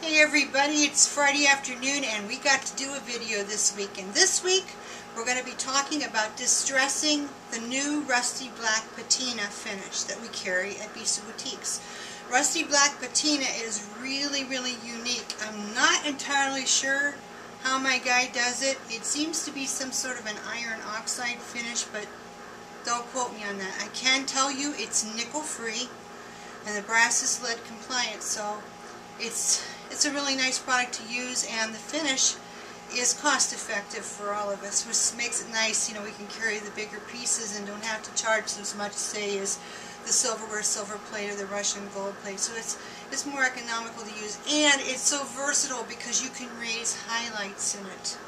Hey everybody, it's Friday afternoon and we got to do a video this week. And this week we're going to be talking about distressing the new Rusty Black Patina finish that we carry at Bisou Boutiques. Rusty Black Patina is really unique. I'm not entirely sure how my guy does it. It seems to be some sort of an iron oxide finish, but don't quote me on that. I can tell you it's nickel free and the brass is lead compliant, so it's a really nice product to use, and the finish is cost effective for all of us, which makes it nice. You know, we can carry the bigger pieces and don't have to charge as much, say, as the silverware silver plate or the Russian gold plate. So it's more economical to use, and it's so versatile because you can raise highlights in it,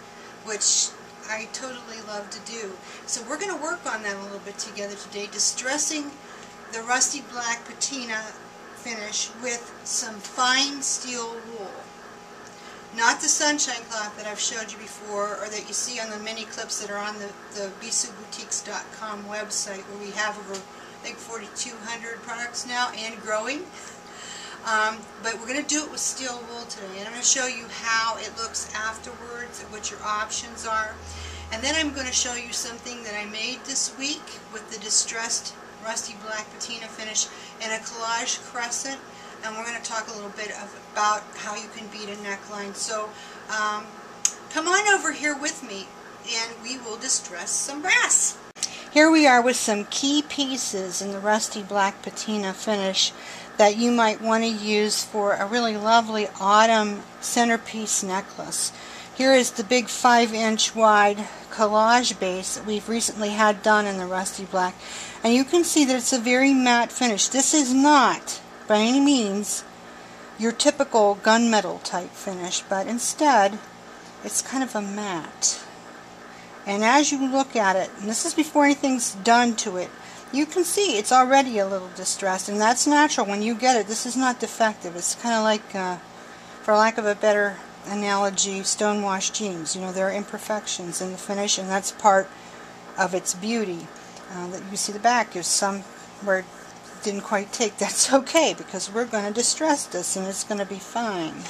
which I totally love to do. So we're going to work on that a little bit together today, distressing the Rusty Black Patina finish with some fine steel wool. Not the sunshine cloth that I've showed you before, or that you see on the mini clips that are on the BisouBoutiques.com website, where we have over, I think, 4,200 products now and growing. But we're going to do it with steel wool today, and I'm going to show you how it looks afterwards and what your options are. And then I'm going to show you something that I made this week with the distressed Rusty Black Patina finish and a collage crescent, and we're going to talk a little bit about how you can bead a neckline. So come on over here with me and we will distress some brass. Here we are with some key pieces in the Rusty Black Patina finish that you might want to use for a really lovely autumn centerpiece necklace. Here is the big 5-inch wide collage base that we've recently had done in the Rusty Black. And you can see that it's a very matte finish. This is not, by any means, your typical gunmetal type finish, but instead, it's kind of a matte. And as you look at it, and this is before anything's done to it, you can see it's already a little distressed, and that's natural. When you get it, this is not defective. It's kind of like, for lack of a better analogy, stonewashed jeans. You know, there are imperfections in the finish, and that's part of its beauty. That you see the back is some where it didn't quite take. That's okay, because we're going to distress this and it's going to be fine.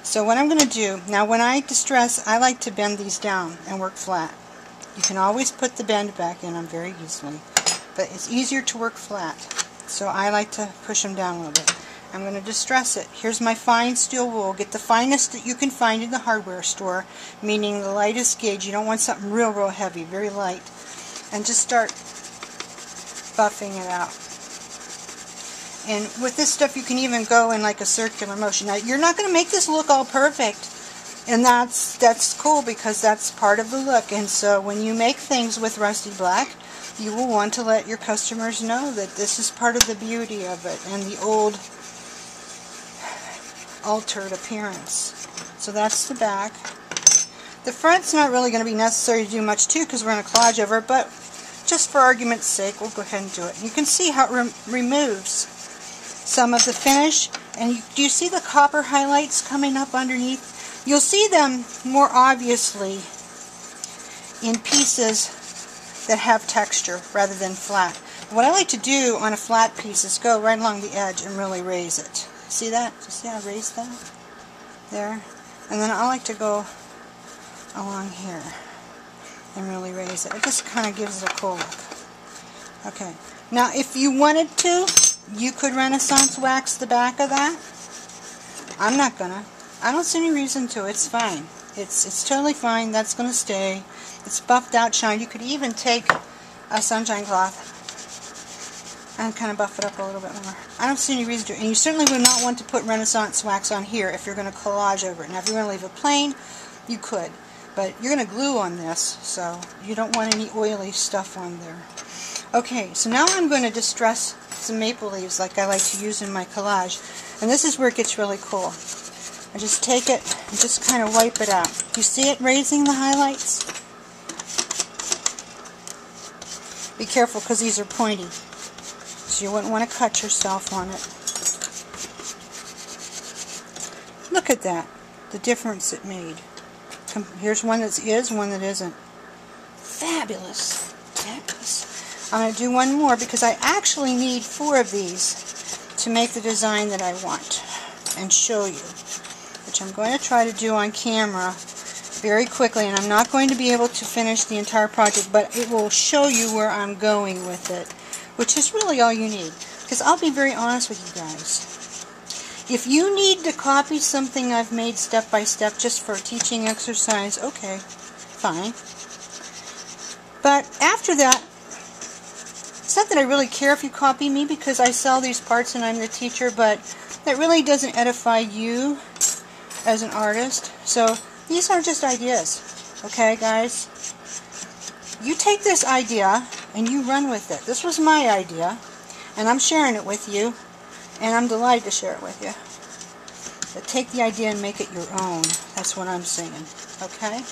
So what I'm going to do, now when I distress, I like to bend these down and work flat. You can always put the bend back in them very easily, but it's easier to work flat. So I like to push them down a little bit. I'm going to distress it. Here's my fine steel wool. Get the finest that you can find in the hardware store, meaning the lightest gauge. You don't want something real heavy, very light. And just start buffing it out. And with this stuff you can even go in like a circular motion. Now you're not going to make this look all perfect, and that's cool, because that's part of the look. And so when you make things with Rusty Black, you will want to let your customers know that this is part of the beauty of it and the old altered appearance. So that's the back. The front's not really going to be necessary to do much too, because we're going to collage over it, but just for argument's sake, we'll go ahead and do it. You can see how it removes some of the finish, and do you see the copper highlights coming up underneath? You'll see them more obviously in pieces that have texture rather than flat. What I like to do on a flat piece is go right along the edge and really raise it. See that? Do you see how I raised that? There. And then I like to go along here and really raise it. It just kind of gives it a cool look. Okay. Now, if you wanted to, you could Renaissance wax the back of that. I'm not gonna. I don't see any reason to. It's fine. It's totally fine. That's gonna stay. It's buffed out, shined. You could even take a sunshine cloth and kind of buff it up a little bit more. I don't see any reason to. And you certainly would not want to put Renaissance wax on here if you're going to collage over it. Now, if you're going to leave it plain, you could. But you're going to glue on this, so you don't want any oily stuff on there. Okay, so now I'm going to distress some maple leaves like I like to use in my collage. And this is where it gets really cool. I just take it and just kind of wipe it out. You see it raising the highlights? Be careful, because these are pointy. So you wouldn't want to cut yourself on it. Look at that, the difference it made. Here's one that is, one that isn't. Fabulous. Fabulous. I'm going to do one more because I actually need 4 of these to make the design that I want and show you. which I'm going to try to do on camera very quickly, and I'm not going to be able to finish the entire project, but it will show you where I'm going with it, which is really all you need. Because I'll be very honest with you guys. If you need to copy something I've made step by step just for a teaching exercise, okay, fine. But after that, it's not that I really care if you copy me because I sell these parts and I'm the teacher, but that really doesn't edify you as an artist. So these are just ideas, okay, guys? You take this idea and you run with it. This was my idea, and I'm sharing it with you, and I'm delighted to share it with you. But take the idea and make it your own. That's what I'm saying, okay?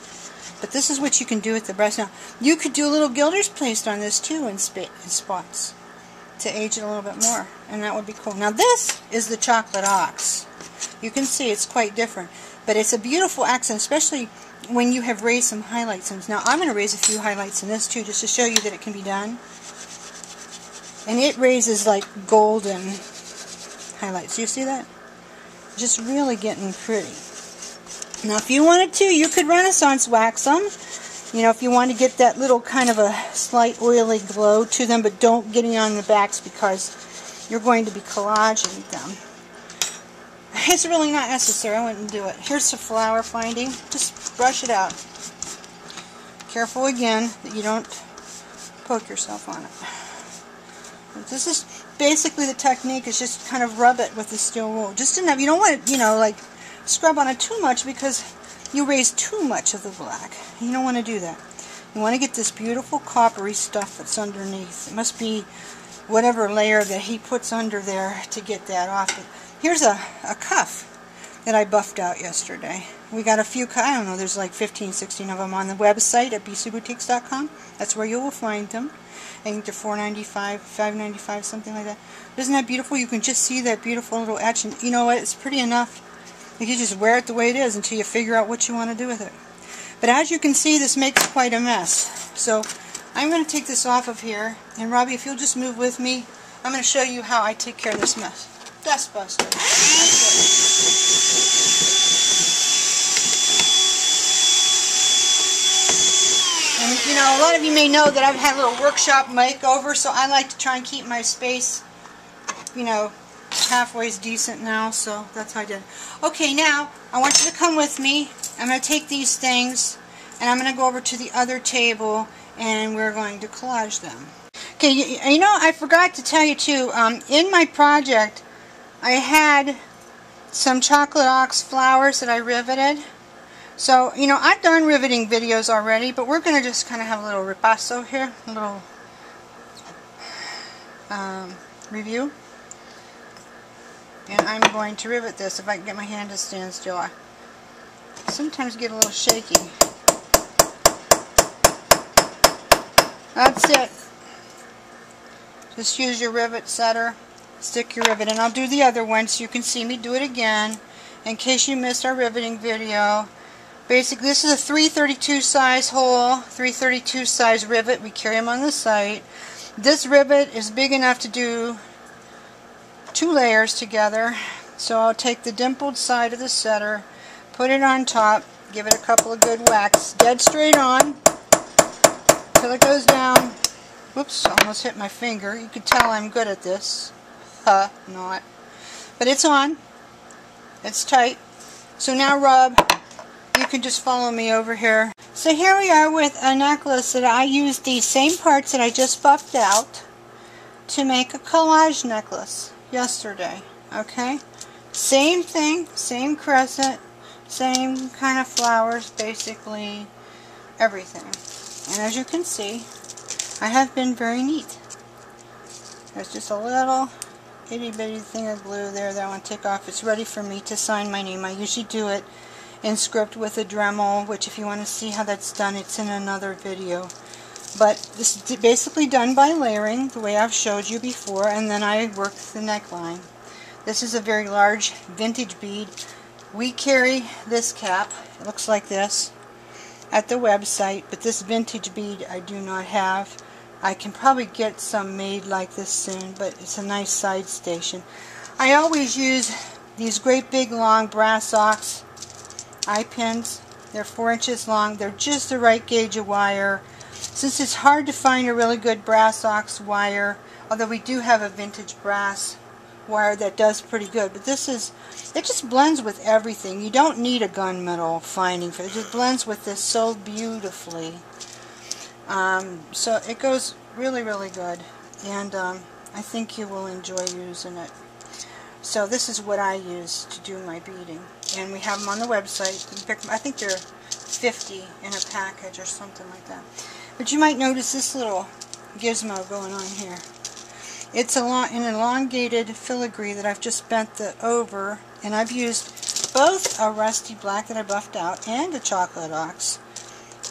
But this is what you can do with the brush. Now, you could do a little gilders placed on this too in spots to age it a little bit more, and that would be cool. Now, this is the chocolate ox. You can see it's quite different, but it's a beautiful accent, especially when you have raised some highlights. Now, I'm going to raise a few highlights in this too, just to show you that it can be done. And it raises like golden highlights. Do you see that? Just really getting pretty. Now, if you wanted to, you could Renaissance wax them. You know, if you want to get that little kind of a slight oily glow to them, but don't get it on the backs because you're going to be collaging them. It's really not necessary. I wouldn't do it. Here's the flower finding. Just brush it out. Careful again that you don't poke yourself on it. This is basically the technique, is just kind of rub it with the steel wool. Just enough. You don't want to, you know, like scrub on it too much because you raise too much of the black. You don't want to do that. You want to get this beautiful coppery stuff that's underneath. It must be whatever layer that he puts under there to get that off. But here's a cuff that I buffed out yesterday. We got a few, I don't know, there's like 15, 16 of them on the website at bcboutiques.com. That's where you will find them. I think they're $4.95, $5.95, something like that. Isn't that beautiful? You can just see that beautiful little etch. And you know what? It's pretty enough. You can just wear it the way it is until you figure out what you want to do with it. But as you can see, this makes quite a mess. So I'm going to take this off of here. And Robbie, if you'll just move with me, I'm going to show you how I take care of this mess. Dustbuster. And you know, a lot of you may know that I've had a little workshop makeover, so I like to try and keep my space, you know, halfway decent now, so that's how I did it. Okay, now I want you to come with me. I'm going to take these things and I'm going to go over to the other table and we're going to collage them. Okay, you know, I forgot to tell you too, in my project I had some chocolate ox flowers that I riveted. So, you know, I've done riveting videos already, but we're going to just kind of have a little ripasso here, a little review. And I'm going to rivet this if I can get my hand to stand still. I sometimes get a little shaky. That's it. Just use your rivet setter, stick your rivet, and I'll do the other one so you can see me do it again in case you missed our riveting video. Basically, this is a 332 size hole, 332 size rivet. We carry them on the site. This rivet is big enough to do 2 layers together. So I'll take the dimpled side of the setter, put it on top, give it a couple of good whacks, dead straight on, till it goes down. Whoops, almost hit my finger. You can tell I'm good at this. Not. But it's on. It's tight. So now, Rob, you can just follow me over here. So here we are with a necklace that I used these same parts that I just buffed out to make a collage necklace yesterday. Okay? Same thing, same crescent, same kind of flowers, basically everything. And as you can see, I have been very neat. There's just a little itty bitty thing of glue there that I want to take off. It's ready for me to sign my name. I usually do it in script with a Dremel, which if you want to see how that's done, it's in another video. But this is basically done by layering, the way I've showed you before, and then I work the neckline. This is a very large vintage bead. We carry this cap, it looks like this, at the website, but this vintage bead I do not have. I can probably get some made like this soon, but it's a nice side station. I always use these great big long brass ox eye pins. They're 4 inches long. They're just the right gauge of wire. Since it's hard to find a really good brass ox wire, although we do have a vintage brass wire that does pretty good, but this is, it just blends with everything. You don't need a gunmetal finding for it. It just blends with this so beautifully. So it goes really, really good, and I think you will enjoy using it. So this is what I use to do my beading, and we have them on the website. I think they're 50 in a package or something like that. But you might notice this little gizmo going on here. It's an elongated filigree that I've just bent over, and I've used both a rusty black that I buffed out and a chocolate ox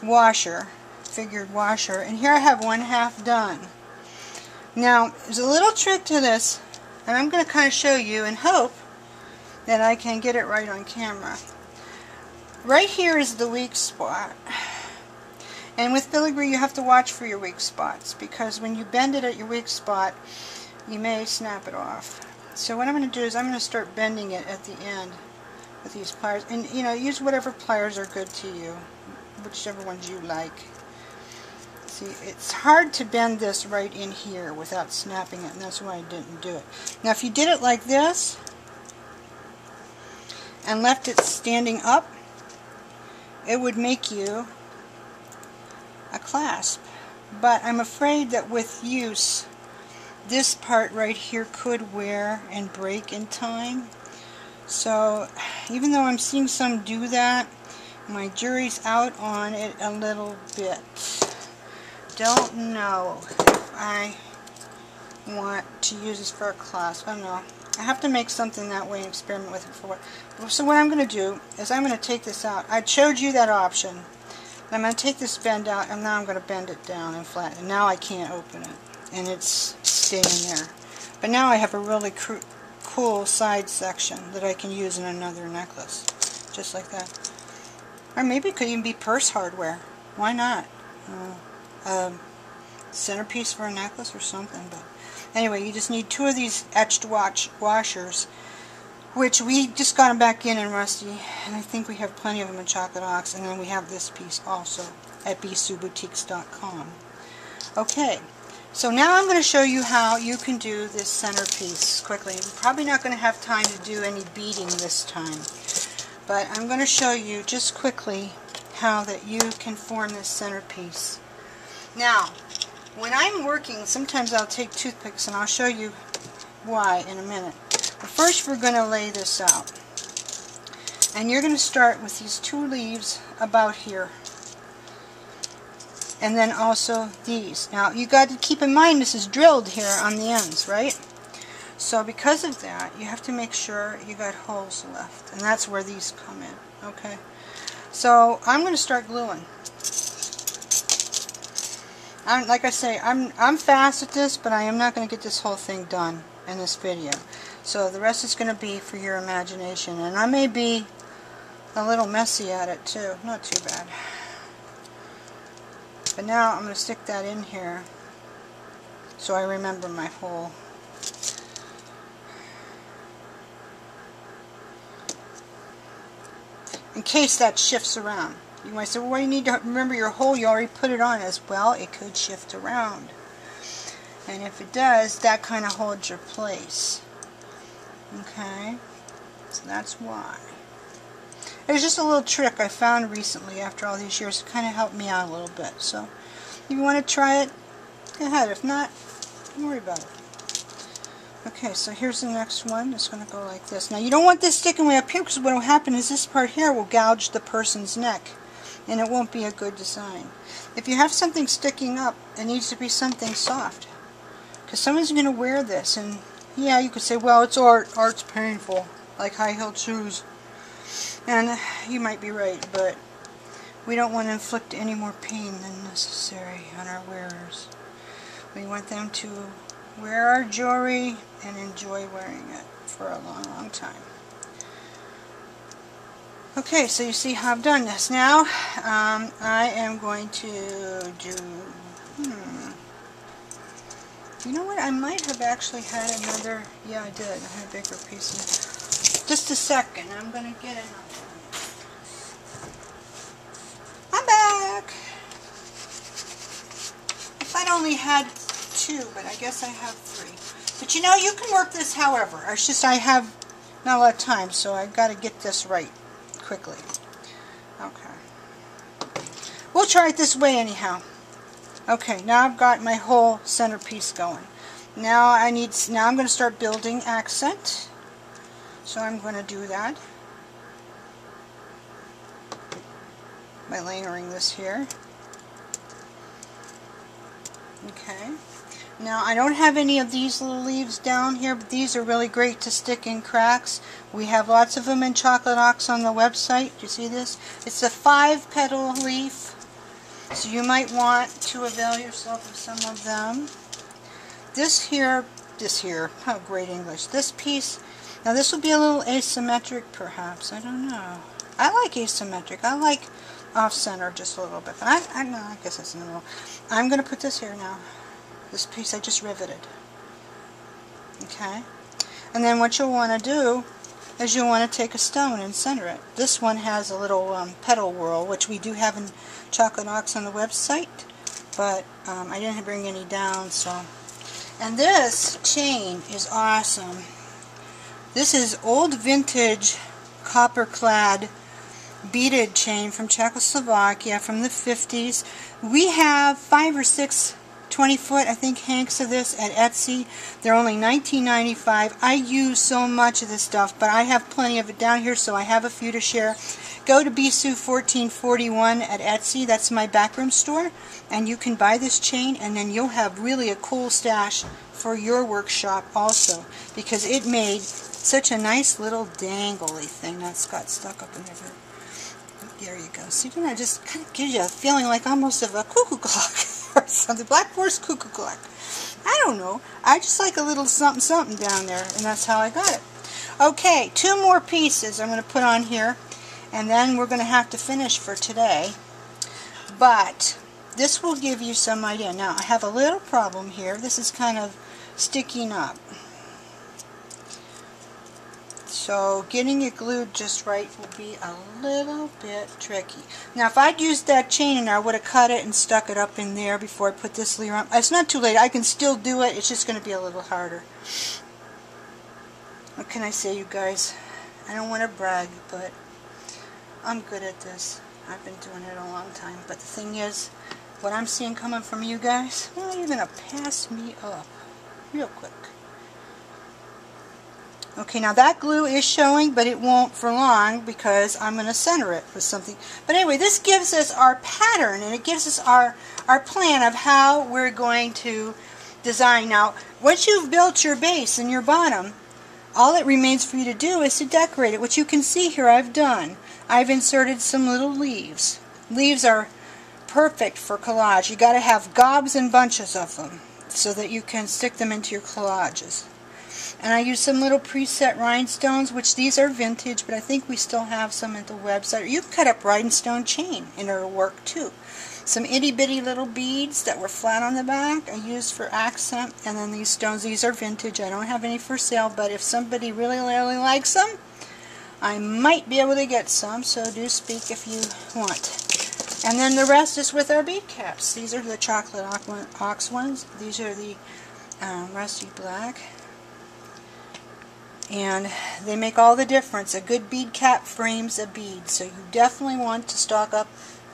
washer, figured washer, and here I have 1/2 done. Now there's a little trick to this, and I'm going to kind of show you and hope that I can get it right on camera. Right here is the weak spot, and with filigree you have to watch for your weak spots, because when you bend it at your weak spot you may snap it off. So what I'm going to do is I'm going to start bending it at the end with these pliers, and you know, use whatever pliers are good to you, whichever ones you like. See, it's hard to bend this right in here without snapping it, and that's why I didn't do it. Now if you did it like this and left it standing up, it would make you a clasp. But I'm afraid that with use, this part right here could wear and break in time. So even though I'm seeing some do that, my jury's out on it a little bit. Don't know if I want to use this for a clasp. I don't know. I have to make something that way and experiment with it for what. So what I'm going to do is I'm going to take this out. I showed you that option. I'm going to take this bend out, and now I'm going to bend it down and flatten. And now I can't open it, and it's staying there. But now I have a really cool side section that I can use in another necklace, just like that. Or maybe it could even be purse hardware. Why not? Centerpiece for a necklace or something. But anyway, you just need 2 of these etched washers, which we just got them back in Rusty, and I think we have plenty of them in Chocolate Ox, and then we have this piece also at bsuboutiques.com. Okay, so now I'm going to show you how you can do this centerpiece quickly. We're probably not going to have time to do any beading this time, but I'm going to show you just quickly how that you can form this centerpiece. Now, when I'm working, sometimes I'll take toothpicks, and I'll show you why in a minute. But first we're going to lay this out. And you're going to start with these 2 leaves about here. And then also these. Now you got to keep in mind this is drilled here on the ends, right? So because of that, you have to make sure you got holes left. And that's where these come in. Okay. So I'm going to start gluing. Like I say, I'm fast at this, but I am not going to get this whole thing done in this video. So the rest is going to be for your imagination. And I may be a little messy at it too. Not too bad. But now I'm going to stick that in here so I remember my hole. In case that shifts around. You might say, well, why do you need to remember your hole? You already put it on. As well, it could shift around. And if it does, that kind of holds your place. Okay? So that's why. There's just a little trick I found recently after all these years to kind of help me out a little bit. So if you want to try it, go ahead. If not, don't worry about it. Okay, so here's the next one. It's going to go like this. Now you don't want this sticking way up here, because what will happen is this part here will gouge the person's neck, and it won't be a good design. If you have something sticking up, it needs to be something soft, because someone's going to wear this, and yeah, you could say, well, it's art. Art's painful, like high-heeled shoes. And you might be right, but we don't want to inflict any more pain than necessary on our wearers. We want them to wear our jewelry and enjoy wearing it for a long, long time. Okay, so you see how I've done this. Now, I am going to do, you know what, I might have actually had another, yeah I did, I had a bigger piece. Just a second, I'm going to get another one. only had 2, but I guess I have 3. But you know, you can work this however. It's just I have not a lot of time, so I've got to get this right quickly. Okay. We'll try it this way anyhow. Okay, now I've got my whole centerpiece going. Now I'm going to start building accent. So I'm going to do that by layering this here. Okay. Now I don't have any of these little leaves down here, but these are really great to stick in cracks. We have lots of them in Chocolate Ox on the website. Do you see this? It's a 5-petal leaf, so you might want to avail yourself of some of them. This here, oh great English, this piece, now this will be a little asymmetric perhaps, I don't know. I like asymmetric, I like off-center just a little bit, but I guess it's in the middle. I'm going to put this here now. This piece I just riveted. Okay? And then what you'll want to do is you'll want to take a stone and center it. This one has a little petal whorl, which we do have in Chocolate Ox on the website, but I didn't bring any down, so. And this chain is awesome. This is old vintage copper-clad beaded chain from Czechoslovakia from the 50s. We have 5 or 6 20-foot, I think, hanks of this at Etsy. They're only $19.95. I use so much of this stuff, but I have plenty of it down here, so I have a few to share. Go to Bisou1441 at Etsy. That's my backroom store, and you can buy this chain, and then you'll have really a cool stash for your workshop also, because it made such a nice little dangly thing that's got stuck up in there. There you go. See, that just kind of gives you a feeling like almost of a cuckoo clock or something. Black Forest cuckoo clock. I don't know. I just like a little something something down there, and that's how I got it. Okay, 2 more pieces I'm going to put on here, and then we're going to have to finish for today. But this will give you some idea. Now, I have a little problem here. This is kind of sticking up. So getting it glued just right will be a little bit tricky. Now if I'd used that chain and I would have cut it and stuck it up in there before I put this layer on. It's not too late. I can still do it. It's just going to be a little harder. What can I say, you guys? I don't want to brag, but I'm good at this. I've been doing it a long time. But the thing is, what I'm seeing coming from you guys, well, you're going to pass me up real quick. Okay, now that glue is showing, but it won't for long because I'm going to center it with something. But anyway, this gives us our pattern, and it gives us our plan of how we're going to design. Now, once you've built your base and your bottom, all that remains for you to do is to decorate it, which you can see here I've done. I've inserted some little leaves. Leaves are perfect for collage. You got to have gobs and bunches of them so that you can stick them into your collages. And I used some little preset rhinestones, which these are vintage, but I think we still have some at the website. You can cut up rhinestone chain and it'll work too. Some itty bitty little beads that were flat on the back I used for accent, and then these stones, these are vintage. I don't have any for sale, but if somebody really, really likes them, I might be able to get some, so do speak if you want. And then the rest is with our bead caps. These are the Chocolate Ox ones. These are the rusty black. And they make all the difference. A good bead cap frames a bead, so you definitely want to stock up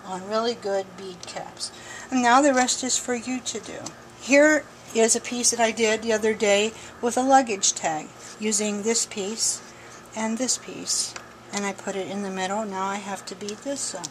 on really good bead caps. And now the rest is for you to do. Here is a piece that I did the other day with a luggage tag, using this piece and this piece. And I put it in the middle. Now I have to bead this up.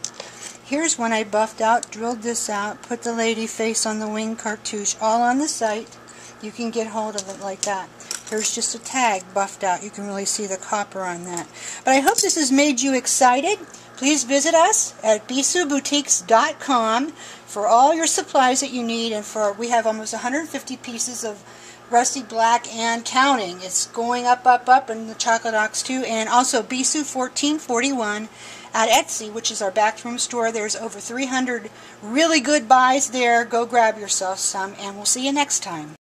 Here's one I buffed out, drilled this out, put the lady face on the wing cartouche, all on the site. You can get hold of it like that. Here's just a tag buffed out. You can really see the copper on that. But I hope this has made you excited. Please visit us at BisouBoutiques.com for all your supplies that you need. And we have almost 150 pieces of rusty black and counting. It's going up, up, up in the Chocolate Ox too. And also Bisou1441 at Etsy, which is our backroom store. There's over 300 really good buys there. Go grab yourself some, and we'll see you next time.